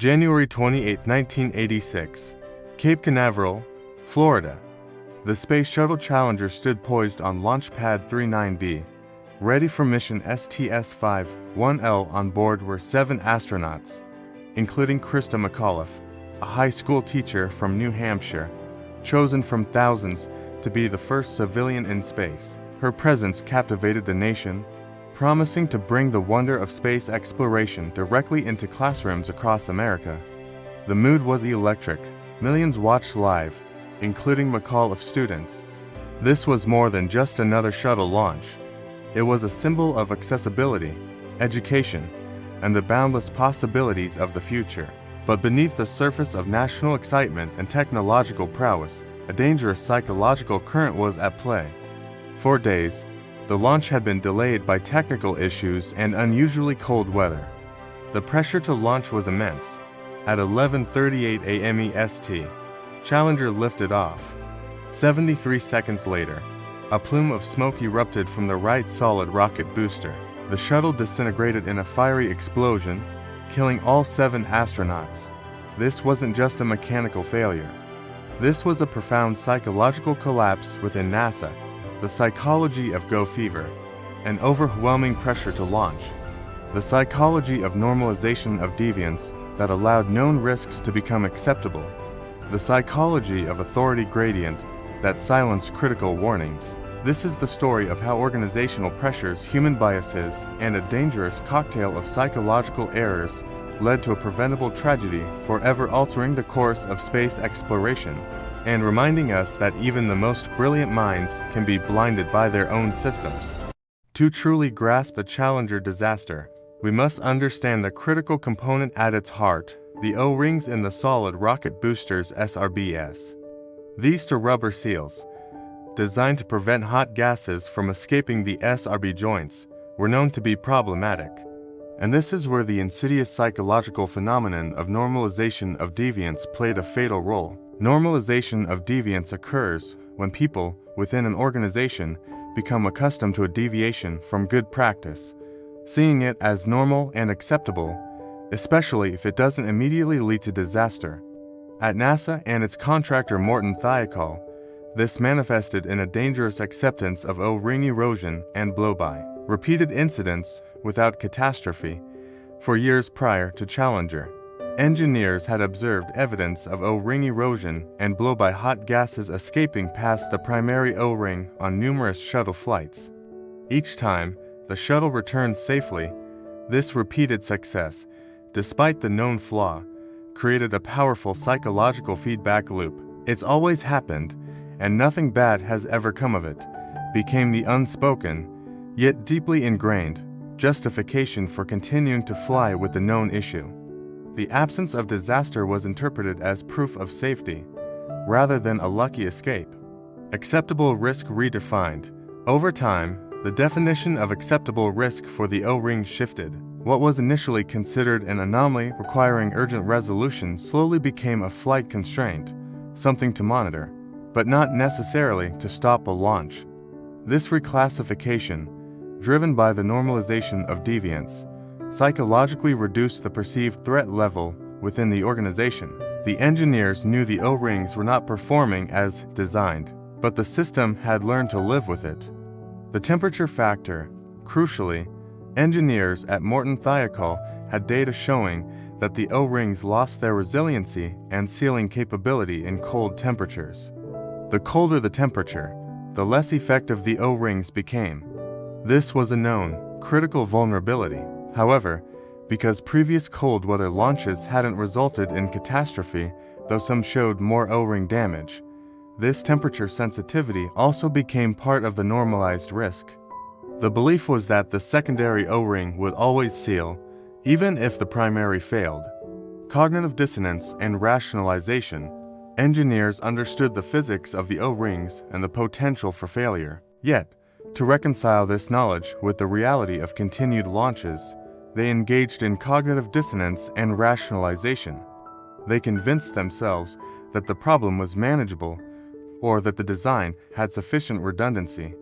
January 28, 1986, Cape Canaveral, Florida. The Space Shuttle Challenger stood poised on Launch Pad 39B, ready for mission STS-5-1L. On board were 7 astronauts, including Christa McAuliffe, a high school teacher from New Hampshire, chosen from thousands to be the first civilian in space. Her presence captivated the nation, promising to bring the wonder of space exploration directly into classrooms across America. The mood was electric. Millions watched live, including McAuliffe students. This was more than just another shuttle launch. It was a symbol of accessibility, education, and the boundless possibilities of the future. But beneath the surface of national excitement and technological prowess, a dangerous psychological current was at play. For days, the launch had been delayed by technical issues and unusually cold weather. The pressure to launch was immense. At 11:38 a.m. EST, Challenger lifted off. 73 seconds later, a plume of smoke erupted from the right solid rocket booster. The shuttle disintegrated in a fiery explosion, killing all 7 astronauts. This wasn't just a mechanical failure. This was a profound psychological collapse within NASA. The psychology of go fever, an overwhelming pressure to launch. The psychology of normalization of deviance that allowed known risks to become acceptable. The psychology of authority gradient that silenced critical warnings. This is the story of how organizational pressures, human biases, and a dangerous cocktail of psychological errors led to a preventable tragedy, forever altering the course of space exploration, and reminding us that even the most brilliant minds can be blinded by their own systems. To truly grasp the Challenger disaster, we must understand the critical component at its heart, the O-rings in the solid rocket boosters SRBs. These are rubber seals, designed to prevent hot gases from escaping the SRB joints, were known to be problematic. And this is where the insidious psychological phenomenon of normalization of deviance played a fatal role. Normalization of deviance occurs when people within an organization become accustomed to a deviation from good practice, seeing it as normal and acceptable, especially if it doesn't immediately lead to disaster. At NASA and its contractor Morton Thiokol, this manifested in a dangerous acceptance of O-ring erosion and blow-by. Repeated incidents without catastrophe. For years prior to Challenger, engineers had observed evidence of O-ring erosion and blow-by hot gases escaping past the primary O-ring on numerous shuttle flights. Each time, the shuttle returned safely. This repeated success, despite the known flaw, created a powerful psychological feedback loop. It's always happened, and nothing bad has ever come of it, became the unspoken, yet deeply ingrained, justification for continuing to fly with the known issue. The absence of disaster was interpreted as proof of safety, rather than a lucky escape. Acceptable risk redefined. Over time, the definition of acceptable risk for the O-ring shifted. What was initially considered an anomaly requiring urgent resolution slowly became a flight constraint, something to monitor, but not necessarily to stop a launch. This reclassification, driven by the normalization of deviance, psychologically reduced the perceived threat level within the organization. The engineers knew the O-rings were not performing as designed, but the system had learned to live with it. The temperature factor, crucially, engineers at Morton Thiokol had data showing that the O-rings lost their resiliency and sealing capability in cold temperatures. The colder the temperature, the less effective the O-rings became. This was a known, critical vulnerability. However, because previous cold weather launches hadn't resulted in catastrophe, though some showed more O-ring damage, this temperature sensitivity also became part of the normalized risk. The belief was that the secondary O-ring would always seal, even if the primary failed. Cognitive dissonance and rationalization. Engineers understood the physics of the O-rings and the potential for failure. Yet, to reconcile this knowledge with the reality of continued launches, they engaged in cognitive dissonance and rationalization. They convinced themselves that the problem was manageable or that the design had sufficient redundancy.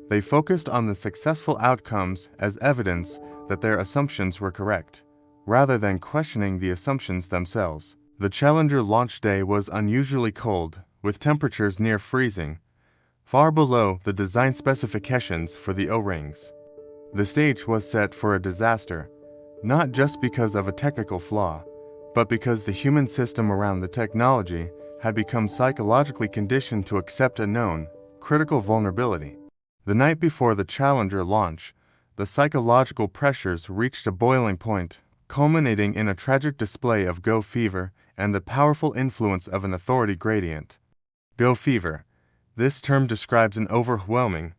They focused on the successful outcomes as evidence that their assumptions were correct, rather than questioning the assumptions themselves. The Challenger launch day was unusually cold, with temperatures near freezing, far below the design specifications for the O-rings. The stage was set for a disaster, not just because of a technical flaw, but because the human system around the technology had become psychologically conditioned to accept a known, critical vulnerability. The night before the Challenger launch, the psychological pressures reached a boiling point, culminating in a tragic display of go fever and the powerful influence of an authority gradient. Go fever. This term describes an overwhelming,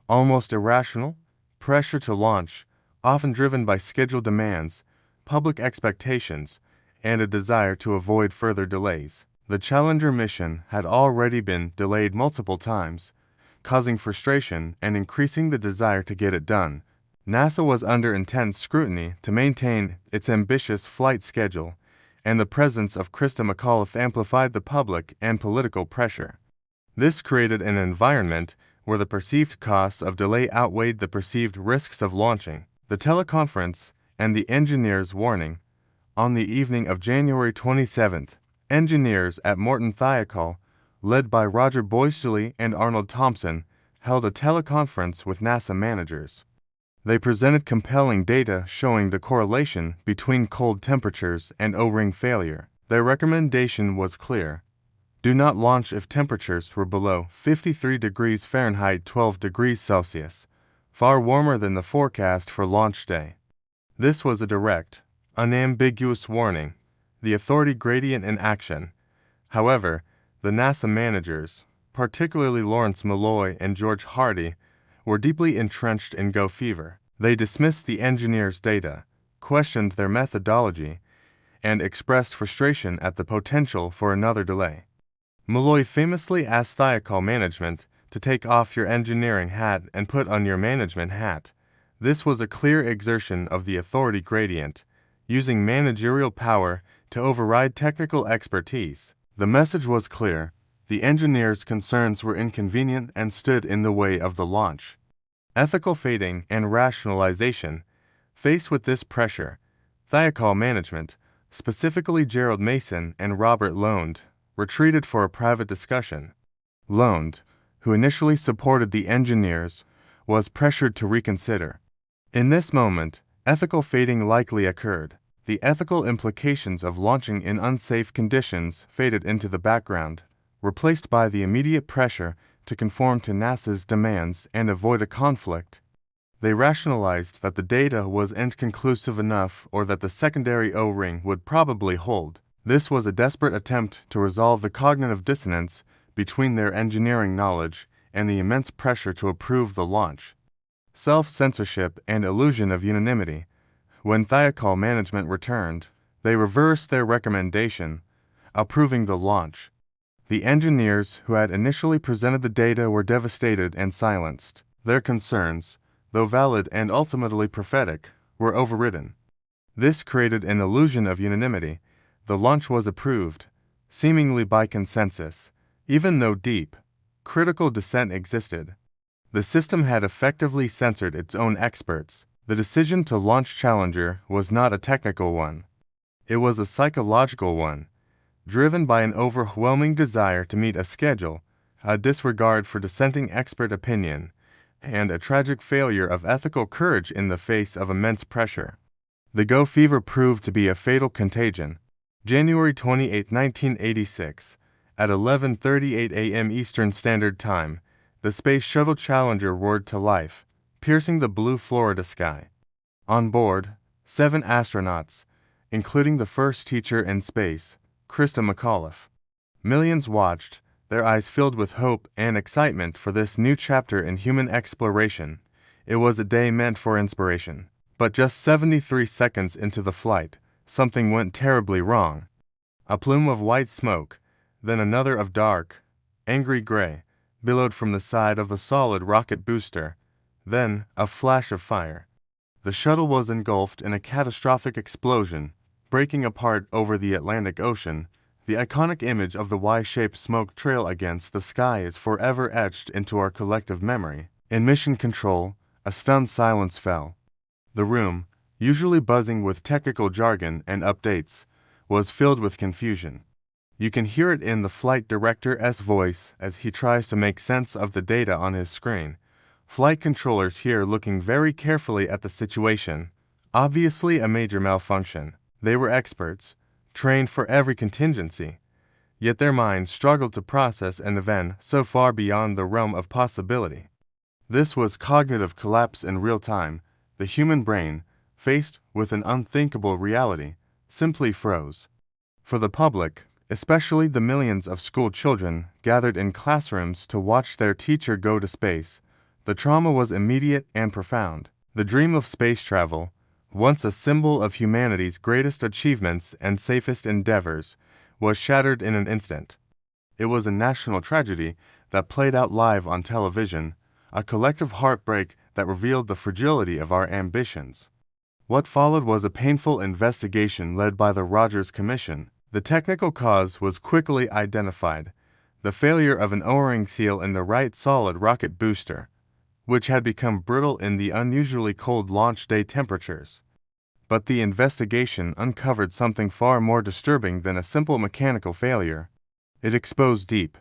almost irrational, pressure to launch, often driven by schedule demands, public expectations, and a desire to avoid further delays. The Challenger mission had already been delayed multiple times, causing frustration and increasing the desire to get it done. NASA was under intense scrutiny to maintain its ambitious flight schedule, and the presence of Christa McAuliffe amplified the public and political pressure. This created an environment where the perceived costs of delay outweighed the perceived risks of launching. The teleconference and the engineer's warning. On the evening of January 27th, engineers at Morton Thiokol, led by Roger Boysley and Arnold Thompson, held a teleconference with NASA managers. They presented compelling data showing the correlation between cold temperatures and O-ring failure. Their recommendation was clear. Do not launch if temperatures were below 53 degrees Fahrenheit 12 degrees Celsius, far warmer than the forecast for launch day. This was a direct, unambiguous warning, the authority gradient in action. However, the NASA managers, particularly Lawrence Malloy and George Hardy, were deeply entrenched in go fever. They dismissed the engineers' data, questioned their methodology, and expressed frustration at the potential for another delay. Malloy famously asked Thiokol management to take off your engineering hat and put on your management hat. This was a clear exertion of the authority gradient, using managerial power to override technical expertise. The message was clear. The engineers' concerns were inconvenient and stood in the way of the launch. Ethical fading and rationalization. Faced with this pressure, Thiokol management, specifically Gerald Mason and Robert Lowndes, retreated for a private discussion. Lowndes, who initially supported the engineers, was pressured to reconsider. In this moment, ethical fading likely occurred. The ethical implications of launching in unsafe conditions faded into the background, replaced by the immediate pressure to conform to NASA's demands and avoid a conflict. They rationalized that the data was inconclusive enough or that the secondary O-ring would probably hold. This was a desperate attempt to resolve the cognitive dissonance between their engineering knowledge and the immense pressure to approve the launch. Self-censorship and illusion of unanimity. When Thiokol management returned, they reversed their recommendation, approving the launch. The engineers who had initially presented the data were devastated and silenced. Their concerns, though valid and ultimately prophetic, were overridden. This created an illusion of unanimity. The launch was approved, seemingly by consensus, even though deep, critical dissent existed. The system had effectively censored its own experts. The decision to launch Challenger was not a technical one. It was a psychological one, driven by an overwhelming desire to meet a schedule, a disregard for dissenting expert opinion, and a tragic failure of ethical courage in the face of immense pressure. The go fever proved to be a fatal contagion. January 28, 1986, at 11:38 a.m. Eastern Standard Time, the Space Shuttle Challenger roared to life, piercing the blue Florida sky. On board, 7 astronauts, including the first teacher in space, Christa McAuliffe. Millions watched, their eyes filled with hope and excitement for this new chapter in human exploration. It was a day meant for inspiration. But just 73 seconds into the flight, something went terribly wrong. A plume of white smoke, then another of dark, angry gray, billowed from the side of the solid rocket booster, then a flash of fire. The shuttle was engulfed in a catastrophic explosion, breaking apart over the Atlantic Ocean. The iconic image of the Y-shaped smoke trail against the sky is forever etched into our collective memory. In mission control, a stunned silence fell. The room, usually buzzing with technical jargon and updates, was filled with confusion. You can hear it in the flight director's voice as he tries to make sense of the data on his screen. Flight controllers here looking very carefully at the situation. Obviously a major malfunction. They were experts, trained for every contingency. Yet their minds struggled to process an event so far beyond the realm of possibility. This was cognitive collapse in real time. The human brain, faced with an unthinkable reality, simply froze. For the public, especially the millions of school children gathered in classrooms to watch their teacher go to space, the trauma was immediate and profound. The dream of space travel, once a symbol of humanity's greatest achievements and safest endeavors, was shattered in an instant. It was a national tragedy that played out live on television, a collective heartbreak that revealed the fragility of our ambitions. What followed was a painful investigation led by the Rogers Commission. The technical cause was quickly identified: the failure of an O-ring seal in the right solid rocket booster, which had become brittle in the unusually cold launch day temperatures. But the investigation uncovered something far more disturbing than a simple mechanical failure. It exposed deep,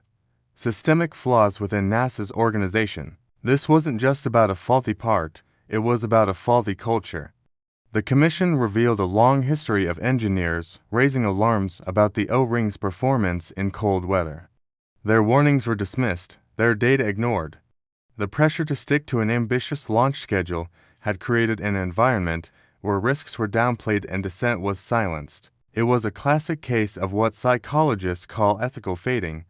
systemic flaws within NASA's organization. This wasn't just about a faulty part, it was about a faulty culture. The commission revealed a long history of engineers raising alarms about the O-ring's performance in cold weather. Their warnings were dismissed, their data ignored. The pressure to stick to an ambitious launch schedule had created an environment where risks were downplayed and dissent was silenced. It was a classic case of what psychologists call ethical fading,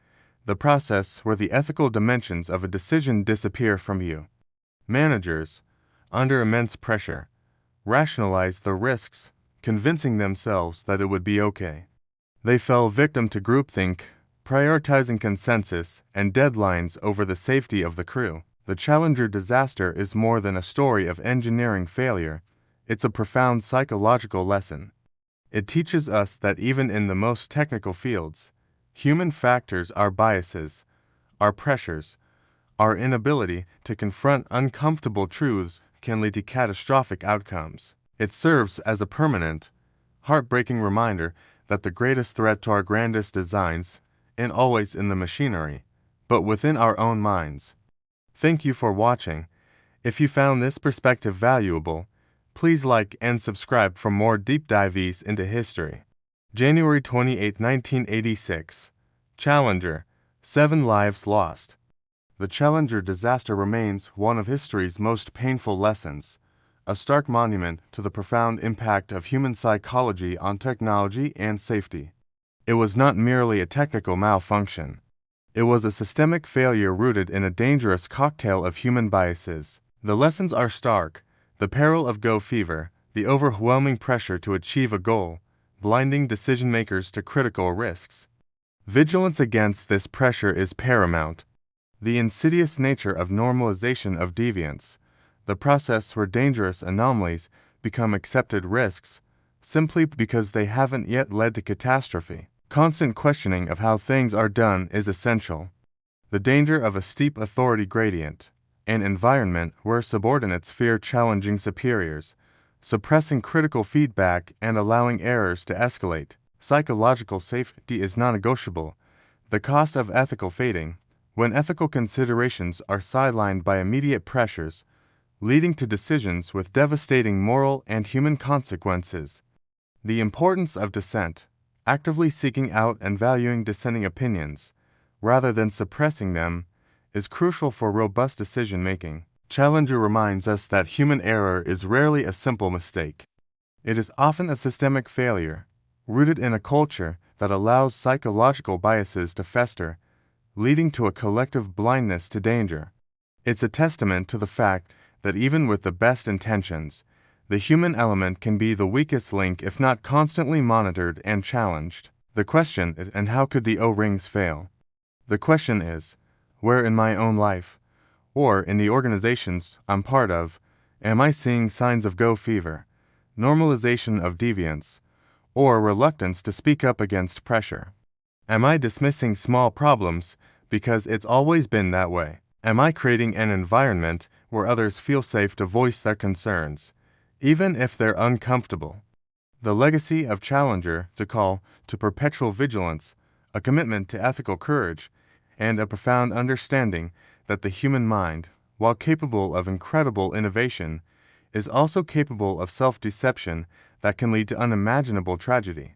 the process where the ethical dimensions of a decision disappear from view. Managers, under immense pressure, rationalized the risks, convincing themselves that it would be okay. They fell victim to groupthink, prioritizing consensus and deadlines over the safety of the crew. The Challenger disaster is more than a story of engineering failure, it's a profound psychological lesson. It teaches us that even in the most technical fields, human factors, our biases, our pressures, our inability to confront uncomfortable truths can lead to catastrophic outcomes. It serves as a permanent, heartbreaking reminder that the greatest threat to our grandest designs isn't always in the machinery, but within our own minds. Thank you for watching. If you found this perspective valuable, please like and subscribe for more deep dives into history. January 28, 1986. Challenger, 7 lives lost. The Challenger disaster remains one of history's most painful lessons, a stark monument to the profound impact of human psychology on technology and safety. It was not merely a technical malfunction. It was a systemic failure rooted in a dangerous cocktail of human biases. The lessons are stark: the peril of go fever, the overwhelming pressure to achieve a goal, blinding decision-makers to critical risks. Vigilance against this pressure is paramount. The insidious nature of normalization of deviance, the process where dangerous anomalies become accepted risks, simply because they haven't yet led to catastrophe. Constant questioning of how things are done is essential. The danger of a steep authority gradient, an environment where subordinates fear challenging superiors, suppressing critical feedback and allowing errors to escalate. Psychological safety is non-negotiable. The cost of ethical fading, when ethical considerations are sidelined by immediate pressures, leading to decisions with devastating moral and human consequences. The importance of dissent, actively seeking out and valuing dissenting opinions, rather than suppressing them, is crucial for robust decision-making. Challenger reminds us that human error is rarely a simple mistake. It is often a systemic failure, rooted in a culture that allows psychological biases to fester, leading to a collective blindness to danger. It's a testament to the fact that even with the best intentions, the human element can be the weakest link if not constantly monitored and challenged. The question is, and how could the O-rings fail? The question is, where in my own life, or in the organizations I'm part of, am I seeing signs of go fever, normalization of deviance, or reluctance to speak up against pressure? Am I dismissing small problems because it's always been that way? Am I creating an environment where others feel safe to voice their concerns, even if they're uncomfortable. The legacy of Challenger is a call to perpetual vigilance, a commitment to ethical courage, and a profound understanding that the human mind, while capable of incredible innovation, is also capable of self-deception that can lead to unimaginable tragedy.